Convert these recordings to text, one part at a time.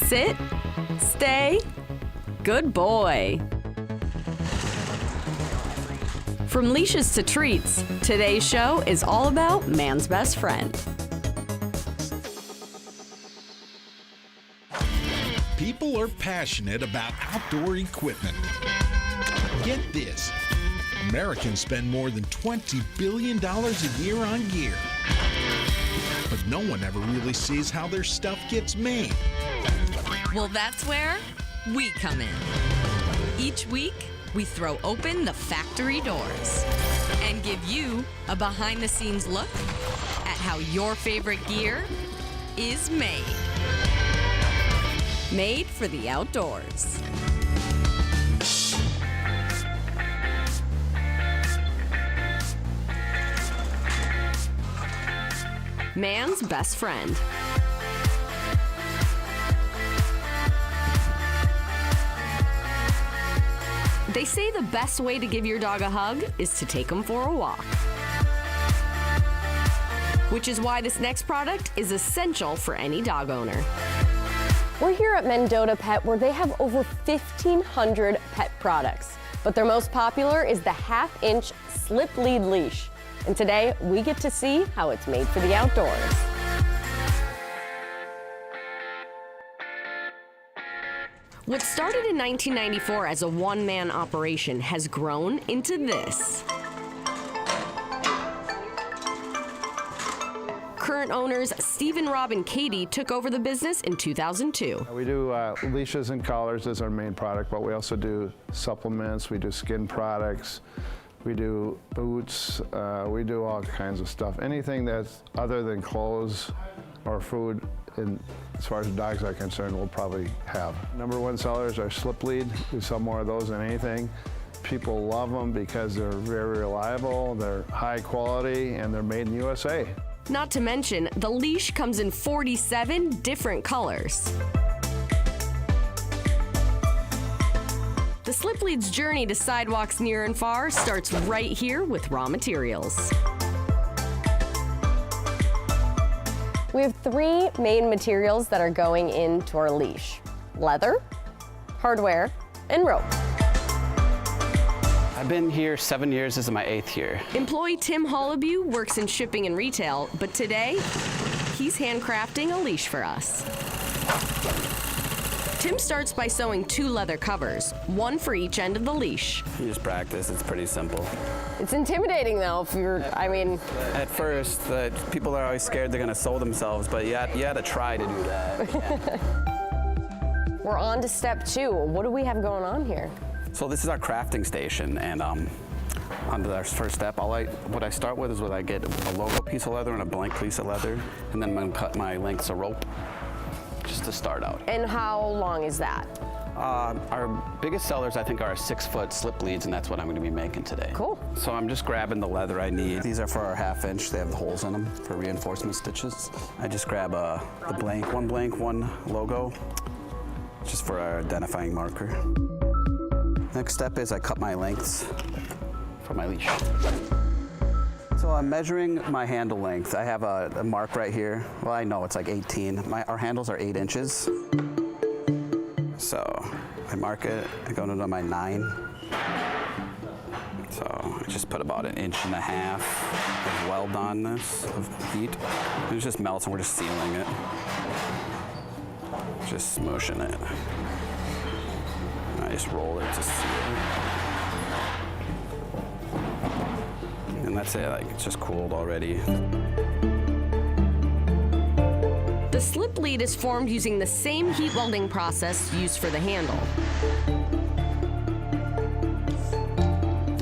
Sit, stay, good boy. From leashes to treats, today's show is all about man's best friend. People are passionate about outdoor equipment. Get this, Americans spend more than $20 billion a year on gear. But no one ever really sees how their stuff gets made. Well, that's where we come in. Each week, we throw open the factory doors and give you a behind-the-scenes look at how your favorite gear is made. Made for the outdoors. Man's best friend. They say the best way to give your dog a hug is to take him for a walk. Which is why this next product is essential for any dog owner. We're here at Mendota Pet, where they have over 1,500 pet products. But their most popular is the half-inch slip lead leash. And today, we get to see how it's made for the outdoors. What started in 1994 as a one-man operation has grown into this. Current owners Stephen, Rob, and Katie took over the business in 2002. We do leashes and collars as our main product, but we also do supplements, we do skin products, we do boots, we do all kinds of stuff. Anything that's other than clothes or food, as far as dogs are concerned, we'll probably have. Number one sellers are slip lead. We sell more of those than anything. People love them because they're very reliable, they're high quality, and they're made in the USA. Not to mention, the leash comes in 47 different colors. The slip lead's journey to sidewalks near and far starts right here with raw materials. We have three main materials that are going into our leash: leather, hardware, and rope. I've been here 7 years, this is my 8th year. Employee Tim Hollabew works in shipping and retail, but today, he's handcrafting a leash for us. Tim starts by sewing 2 leather covers, one for each end of the leash. You just practice, it's pretty simple. It's intimidating though, if you're, At first, people are always scared they're gonna sew themselves, but you had to try to do that. We're on to step 2. What do we have going on here? So this is our crafting station, and on our first step, what I start with is I get a logo piece of leather and a blank piece of leather, and then I'm gonna cut my lengths of rope, just to start out. And how long is that? Our biggest sellers, I think, are 6-foot slip leads, and that's what I'm going to be making today. Cool. So I'm just grabbing the leather I need. These are for our half-inch. They have the holes in them for reinforcement stitches. I just grab one logo, just for our identifying marker. Next step is I cut my lengths for my leash. So I'm measuring my handle length. I have a mark right here. Well, I know it's like 18. Our handles are 8 inches. So I mark it, I go into my 9. So I just put about 1.5 inches of weld on this, of heat. And it just melts and we're just sealing it. Just smooshing it. And I just roll it to seal it. And that's it, it's just cooled already. The slip lead is formed using the same heat welding process used for the handle.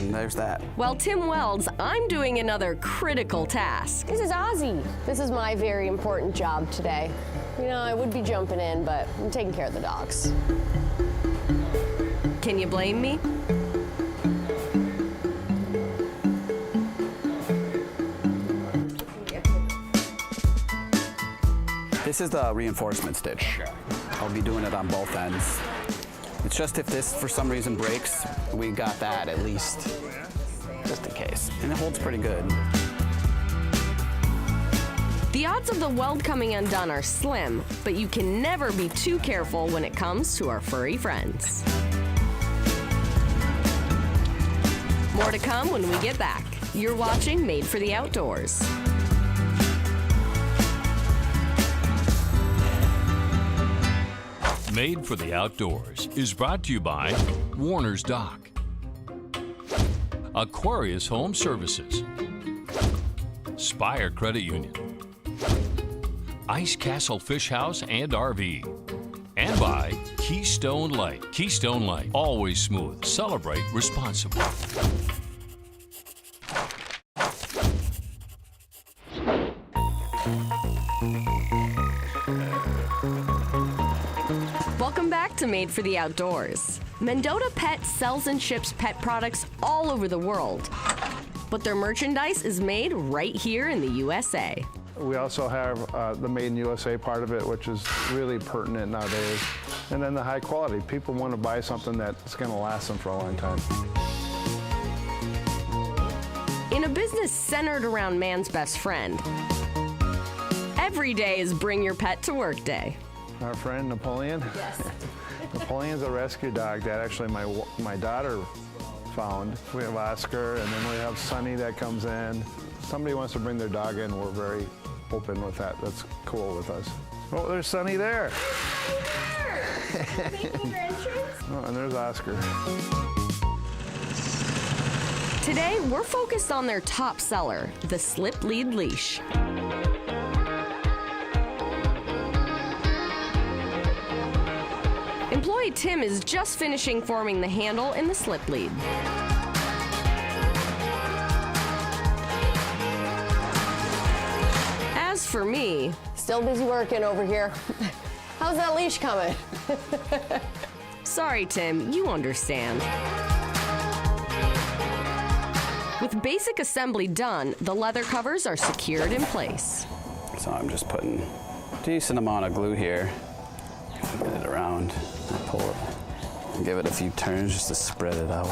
And there's that. While Tim welds, I'm doing another critical task. This is Ozzy. This is my very important job today. I would be jumping in, but I'm taking care of the dogs. Can you blame me? This is the reinforcement stitch. I'll be doing it on both ends. It's just if this for some reason breaks, we got that at least, just in case. And it holds pretty good. The odds of the weld coming undone are slim, but you can never be too careful when it comes to our furry friends. More to come when we get back. You're watching Made for the Outdoors. Made for the Outdoors is brought to you by Warner's Dock, Aquarius Home Services, Spire Credit Union, Ice Castle Fish House and RV, and by Keystone Light. Keystone Light, always smooth. Celebrate responsibly. Welcome back to Made for the Outdoors. Mendota Pet sells and ships pet products all over the world, but their merchandise is made right here in the USA. We also have the Made in USA part of it, which is really pertinent nowadays. And then the high quality. People want to buy something that's going to last them for a long time. In a business centered around man's best friend, every day is Bring Your Pet to Work Day. Our friend Napoleon? Yes. Napoleon's a rescue dog that actually my daughter found. We have Oscar, and then we have Sunny that comes in. Somebody wants to bring their dog in, we're very open with that. That's cool with us. Oh, there's Sunny there. Oh, and there's Oscar. Today, we're focused on their top seller, the Slip Lead Leash. Employee Tim is just finishing forming the handle in the slip lead. As for me, Still busy working over here. How's that leash coming? sorry Tim, you understand. With basic assembly done, the leather covers are secured in place. So I'm just putting a decent amount of glue here. Get it around, and pull it, and give it a few turns just to spread it out.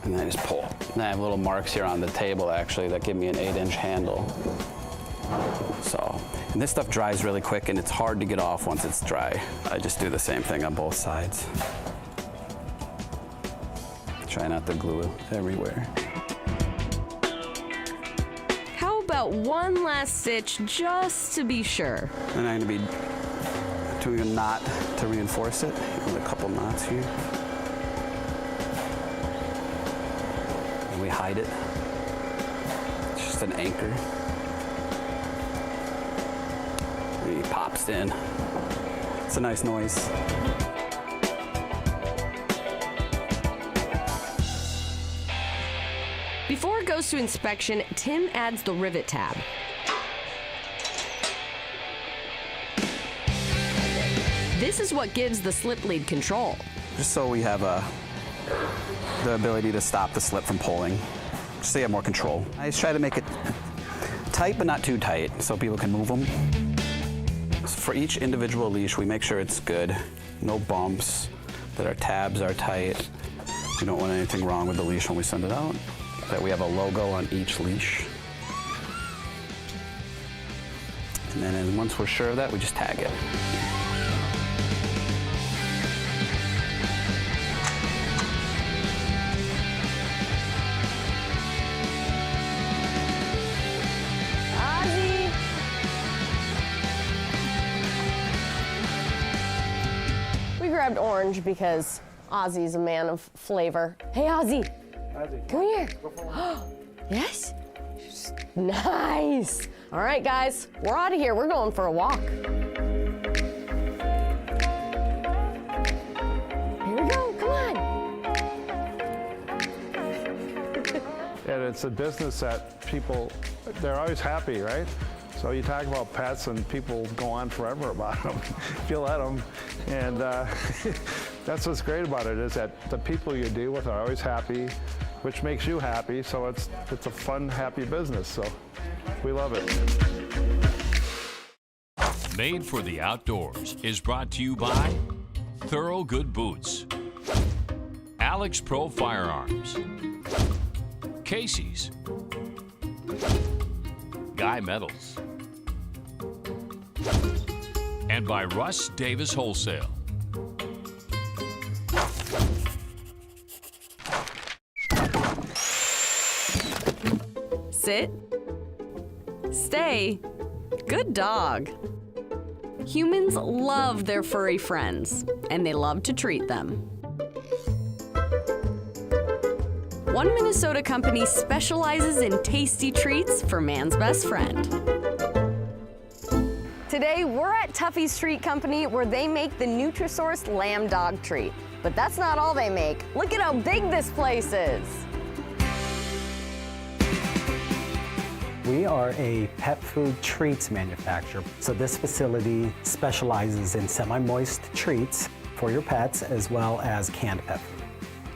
And then I just pull. And I have little marks here on the table actually that give me an 8-inch handle. So, and this stuff dries really quick and it's hard to get off once it's dry. I just do the same thing on both sides. Try not to glue it everywhere. How about one last stitch just to be sure? And I'm going to be doing a knot to reinforce it with a couple knots here. And we hide it. It's just an anchor. And he pops in. It's a nice noise. Before it goes to inspection, Tim adds the rivet tab. This is what gives the slip lead control. Just so we have the ability to stop the slip from pulling, just so you have more control. I just try to make it tight but not too tight so people can move them. So for each individual leash, we make sure it's good, no bumps, that our tabs are tight. We don't want anything wrong with the leash when we send it out. That we have a logo on each leash. And then once we're sure of that, we just tag it. Ozzy! We grabbed orange because Ozzy's a man of flavor. Hey, Ozzy. Come here. Yes? Nice. All right, guys, we're out of here. We're going for a walk. Here we go. Come on. And it's a business that people, they're always happy, right? So you talk about pets and people go on forever about them, if you let them. And that's what's great about it, is that the people you deal with are always happy, which makes you happy. So it's a fun, happy business. So we love it. Made for the Outdoors is brought to you by Thorough Good Boots, Alex Pro Firearms, Casey's, Guy Metals. And by Russ Davis Wholesale. Sit. Stay. Good dog. Humans love their furry friends, and they love to treat them. One Minnesota company specializes in tasty treats for man's best friend. Today, we're at Tuffy's Treat Company where they make the NutriSource Lamb Dog Treat. But that's not all they make. Look at how big this place is. We are a pet food treats manufacturer. So this facility specializes in semi-moist treats for your pets as well as canned pet food.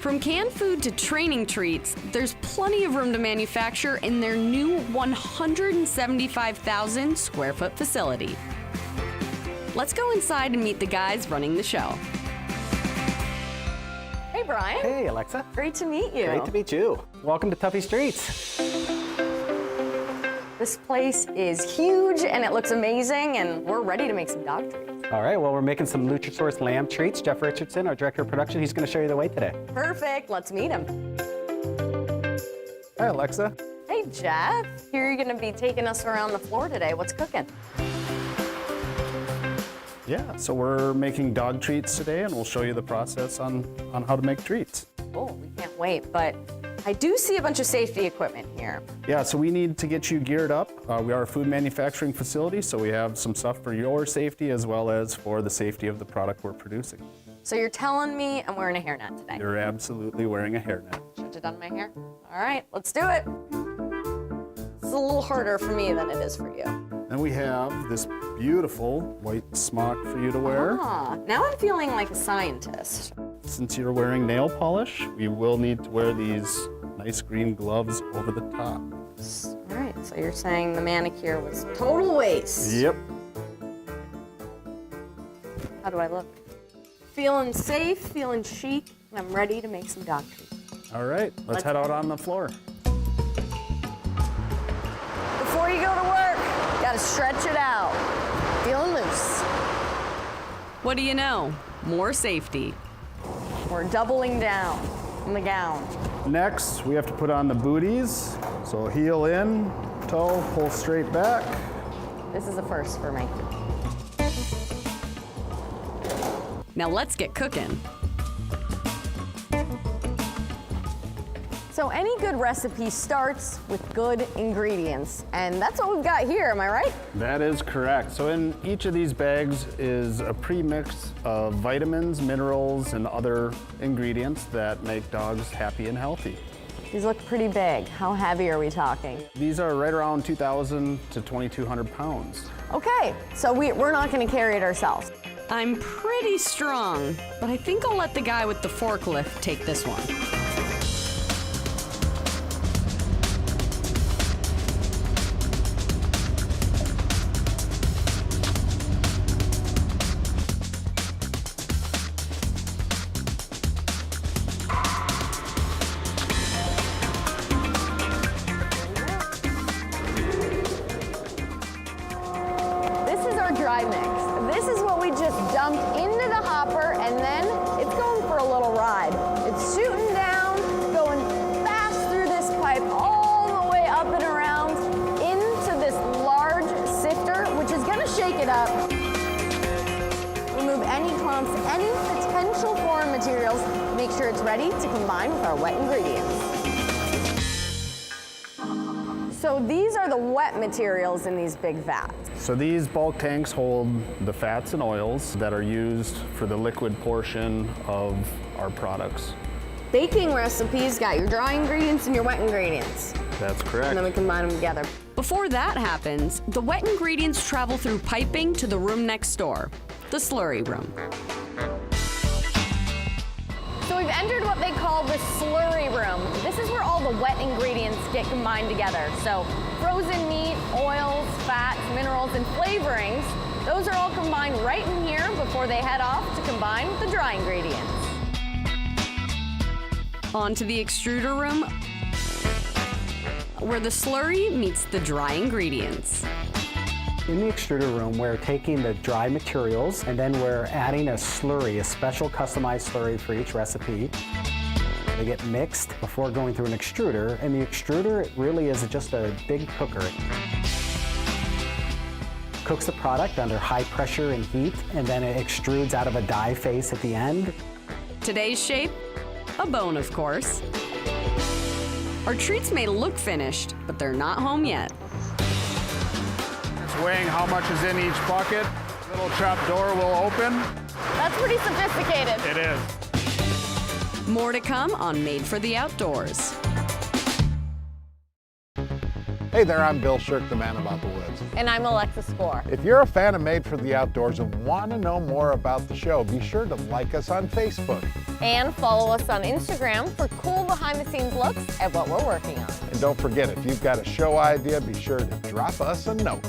From canned food to training treats, there's plenty of room to manufacture in their new 175,000 square foot facility. Let's go inside and meet the guys running the show. Hey, Brian. Hey, Alexa. Great to meet you. Great to meet you. Welcome to Tuffy's Treats. This place is huge and it looks amazing, and we're ready to make some dog treats. All right, well, we're making some NutriSource lamb treats. Jeff Richardson, our director of production, he's going to show you the way today. Perfect. Let's meet him. Hi, Alexa. Hey, Jeff. Here you're going to be taking us around the floor today. What's cooking? Yeah, so we're making dog treats today, and we'll show you the process on how to make treats. Oh, we can't wait, but I do see a bunch of safety equipment here. Yeah, so we need to get you geared up. We are a food manufacturing facility, so we have some stuff for your safety as well as for the safety of the product we're producing. So you're telling me I'm wearing a hairnet today? You're absolutely wearing a hairnet. Should have done my hair. All right, let's do it. It's a little harder for me than it is for you. Then we have this beautiful white smock for you to wear. Ah, now I'm feeling like a scientist. Since you're wearing nail polish, we will need to wear these nice green gloves over the top. All right, so you're saying the manicure was total waste. Yep. How do I look? Feeling safe, feeling chic, and I'm ready to make some dog treats. All right, let's head out on the floor. Before you go to work, gotta stretch it out. Feeling loose. What do you know? More safety. We're doubling down on the gown. Next, we have to put on the booties. So heel in, toe, pull straight back. This is a first for me. Now let's get cooking. So any good recipe starts with good ingredients, and that's what we've got here, am I right? That is correct. So in each of these bags is a pre-mix of vitamins, minerals, and other ingredients that make dogs happy and healthy. These look pretty big. How heavy are we talking? These are right around 2,000 to 2,200 pounds. Okay, so we're not gonna carry it ourselves. I'm pretty strong, but I think I'll let the guy with the forklift take this one. Dry mix. This is what we just dumped into the hopper, and then it's going for a little ride. It's shooting down, going fast through this pipe, all the way up and around into this large sifter, which is gonna shake it up. Remove any clumps, any potential foreign materials. Make sure it's ready to combine with our wet ingredients. So these are the wet materials in these big vats. So these bulk tanks hold the fats and oils that are used for the liquid portion of our products. Baking recipes got your dry ingredients and your wet ingredients. That's correct. And then we combine them together. Before that happens, the wet ingredients travel through piping to the room next door, the slurry room. So we've entered what they call the slurry room. This is where all the wet ingredients get combined together. So frozen meat, oils, fats, minerals, and flavorings, those are all combined right in here before they head off to combine with the dry ingredients. On to the extruder room. where the slurry meets the dry ingredients. In the extruder room, we're taking the dry materials and then we're adding a slurry, a special customized slurry for each recipe. They get mixed before going through an extruder, and the extruder really is just a big cooker. Cooks the product under high pressure and heat, and then it extrudes out of a die face at the end. Today's shape? A bone, of course. Our treats may look finished, but they're not home yet. It's weighing how much is in each bucket. Little trap door will open. That's pretty sophisticated. It is. More to come on Made for the Outdoors. Hey there, I'm Bill Shirk, the man about the woods. And I'm Alexis Spohr. If you're a fan of Made for the Outdoors and want to know more about the show, be sure to like us on Facebook. And follow us on Instagram for cool behind-the-scenes looks at what we're working on. And don't forget, if you've got a show idea, be sure to drop us a note.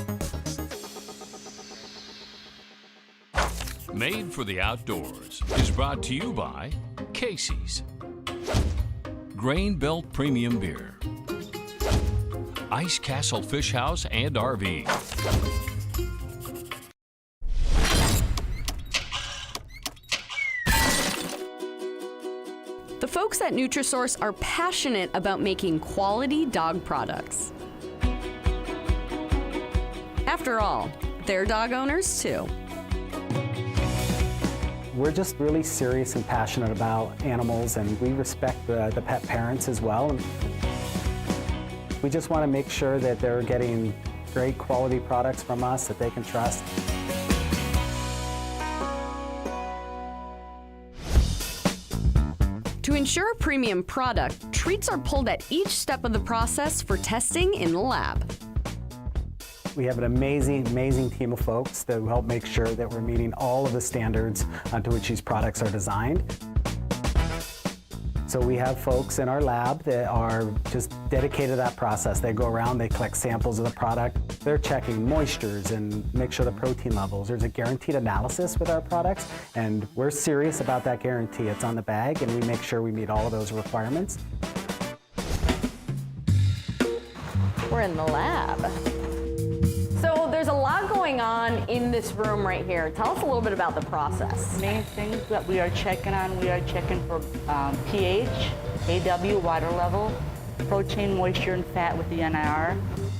Made for the Outdoors is brought to you by Casey's, Grain Belt Premium Beer, Ice Castle Fish House and RV. The folks at NutriSource are passionate about making quality dog products. After all, they're dog owners too. We're just really serious and passionate about animals, and we respect the pet parents as well. And we just want to make sure that they're getting great quality products from us that they can trust. To ensure a premium product, treats are pulled at each step of the process for testing in the lab. We have an amazing, amazing team of folks that help make sure that we're meeting all of the standards to which these products are designed. So we have folks in our lab that are just dedicated to that process. They go around, they collect samples of the product. They're checking moistures and make sure the protein levels. There's a guaranteed analysis with our products, and we're serious about that guarantee. It's on the bag, and we make sure we meet all of those requirements. We're in the lab. So there's a lot going on in this room right here. Tell us a little bit about the process. Main things that we are checking for pH, AW, water level, protein, moisture, and fat with the NIR.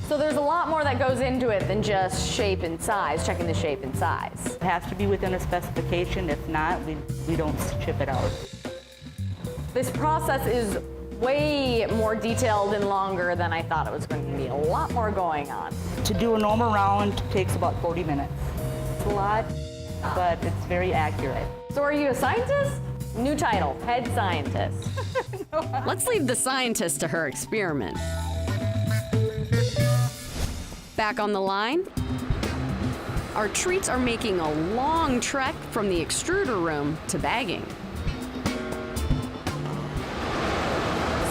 So there's a lot more that goes into it than just shape and size, checking the shape and size. It has to be within a specification. If not, we don't ship it out. This process is way more detailed and longer than I thought it was going to be. A lot more going on. To do a normal round takes about 40 minutes. It's a lot, but it's very accurate. So are you a scientist? New title, head scientist. Let's leave the scientist to her experiment. Back on the line, our treats are making a long trek from the extruder room to bagging.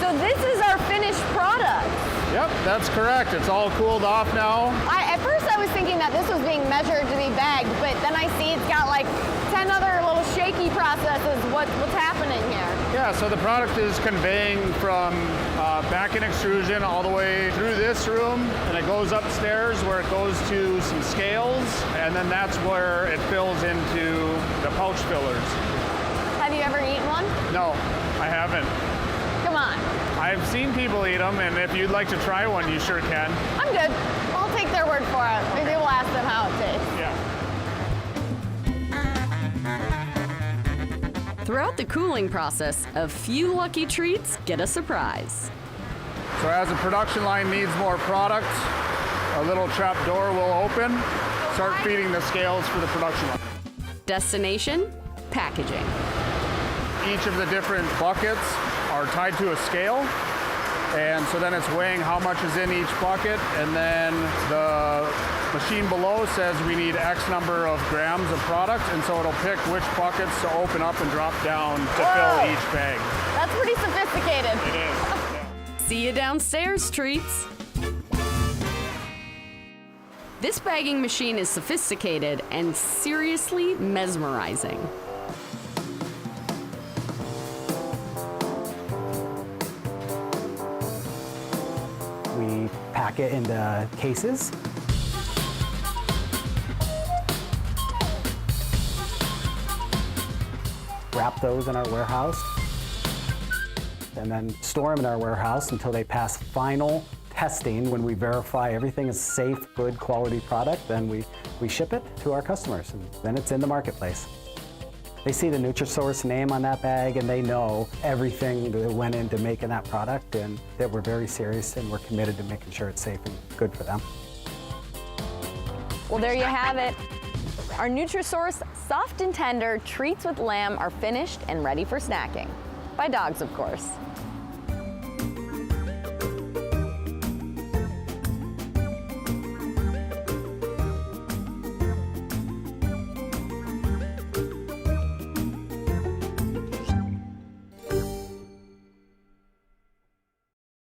So this is our finished product. Yep, that's correct. It's all cooled off now. At first I was thinking that this was being measured to be bagged, but then I see it's got like 10 other little shaky processes. What's happening here? Yeah, so the product is conveying from back in extrusion all the way through this room, and it goes upstairs where it goes to some scales, and then that's where it fills into the pouch fillers. Have you ever eaten one? No, I haven't. Come on. I've seen people eat them, and if you'd like to try one, you sure can. I'm good. I'll take their word for it. Maybe we'll ask them how it tastes. Yeah. Throughout the cooling process, a few lucky treats get a surprise. So as the production line needs more product, a little trap door will open, start feeding the scales for the production line. Destination, packaging. Each of the different buckets are tied to a scale, and so then it's weighing how much is in each bucket, and then the machine below says we need X number of grams of product, and so it'll pick which buckets to open up and drop down to fill each bag. That's pretty sophisticated. It is. Yeah. See you downstairs, treats. This bagging machine is sophisticated and seriously mesmerizing. We pack it into cases. Wrap those in our warehouse, and then store them in our warehouse until they pass final testing. When we verify everything is safe, good quality product, then we ship it to our customers, and then it's in the marketplace. They see the NutriSource name on that bag, and they know everything that went into making that product, and that we're very serious and we're committed to making sure it's safe and good for them. Well, there you have it. Our NutriSource soft and tender treats with lamb are finished and ready for snacking. By dogs, of course.